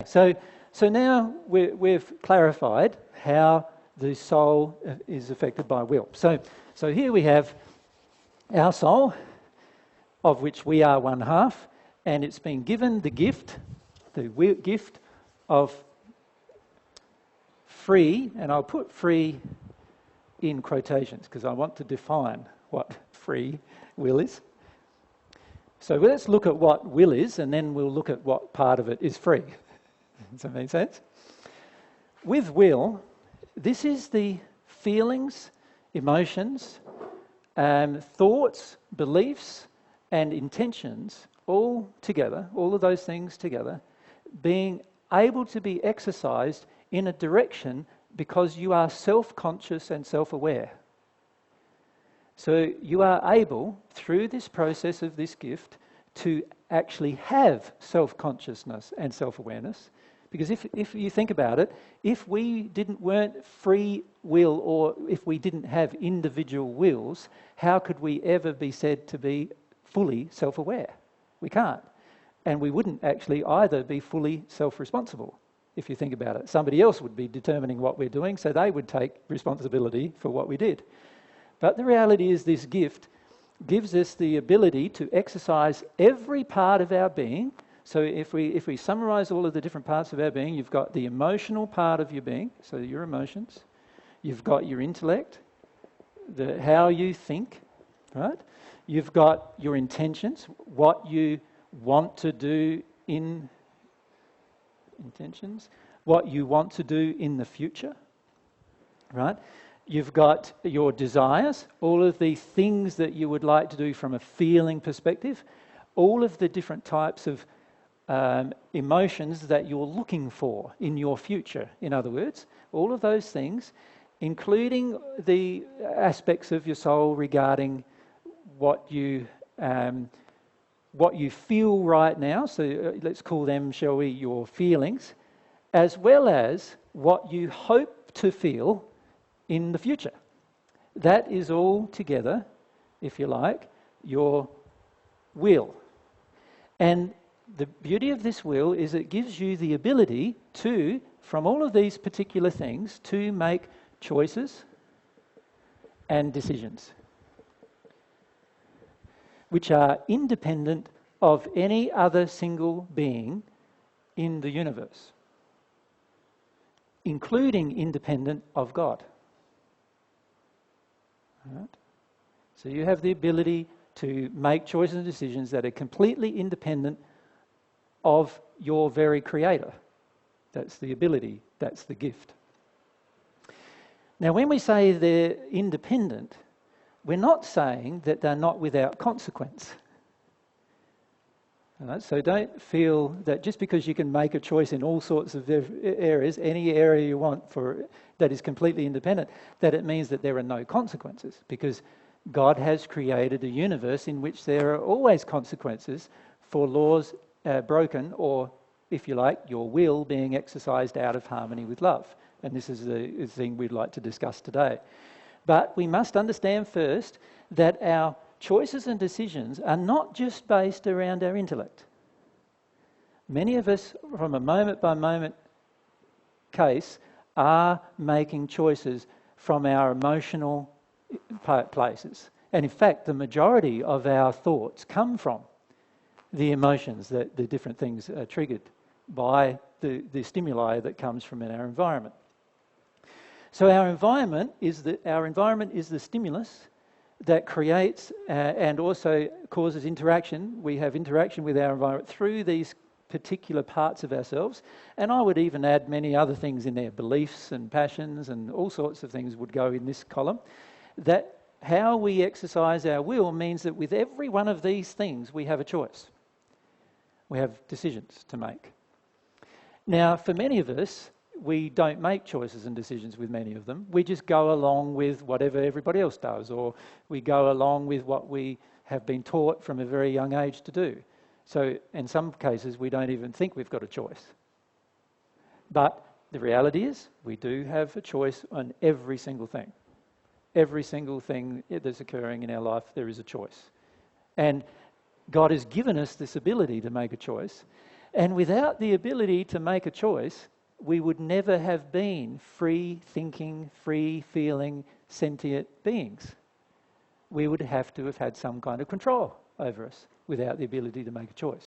So now we've clarified how the soul is affected by will. So here we have our soul, of which we are one half, and it's been given the gift of free, and I'll put free in quotations because I want to define what free will is. So let's look at what will is, and then we'll look at what part of it is free. Does that make sense? With will, this is the feelings, emotions, thoughts, beliefs, and intentions all together, all of those things together, being able to be exercised in a direction because you are self-conscious and self-aware. So you are able, through this process of this gift, to actually have self-consciousness and self-awareness. Because if you think about it, if we weren't free will, or if we didn't have individual wills, how could we ever be said to be fully self-aware? We can't. And we wouldn't actually either be fully self-responsible, if you think about it. Somebody else would be determining what we're doing, so they would take responsibility for what we did. But the reality is this gift gives us the ability to exercise every part of our being. So if we summarize all of the different parts of our being, you've got the emotional part of your being, so your emotions. You've got your intellect, how you think, right? You've got your intentions, what you want to do in intentions, what you want to do in the future, right? You've got your desires, all of the things that you would like to do from a feeling perspective, all of the different types of emotions that you're looking for in your future, in other words, all of those things, including the aspects of your soul regarding what you feel right now, so let's call them, shall we, your feelings, as well as what you hope to feel in the future. That is all together, if you like, your will. And the beauty of this will is it gives you the ability to, from all of these particular things, to make choices and decisions, which are independent of any other single being in the universe, including independent of God. Right? So you have the ability to make choices and decisions that are completely independent of your very creator. That's the ability, that's the gift. Now, when we say they're independent, we're not saying that they're not without consequence. Right? So don't feel that just because you can make a choice in all sorts of areas, any area you want for that is completely independent, that it means that there are no consequences, because God has created a universe in which there are always consequences for laws broken, or, if you like, your will being exercised out of harmony with love. And this is the thing we'd like to discuss today. But we must understand first that our choices and decisions are not just based around our intellect. Many of us, from a moment-by-moment case, are making choices from our emotional places. And in fact, the majority of our thoughts come from the emotions, that the different things are triggered by the stimuli that comes from in our environment. So our environment is the stimulus that creates and also causes interaction. We have interaction with our environment through these particular parts of ourselves, and I would even add many other things in there, beliefs and passions and all sorts of things would go in this column. That how we exercise our will means that with every one of these things we have a choice. We have decisions to make. Now, for many of us, we don't make choices and decisions with many of them. We just go along with whatever everybody else does, or we go along with what we have been taught from a very young age to do. So in some cases, we don't even think we've got a choice. But the reality is, we do have a choice on every single thing. Every single thing that's occurring in our life, there is a choice. And God has given us this ability to make a choice. And without the ability to make a choice, we would never have been free-thinking, free-feeling, sentient beings. We would have to have had some kind of control over us without the ability to make a choice.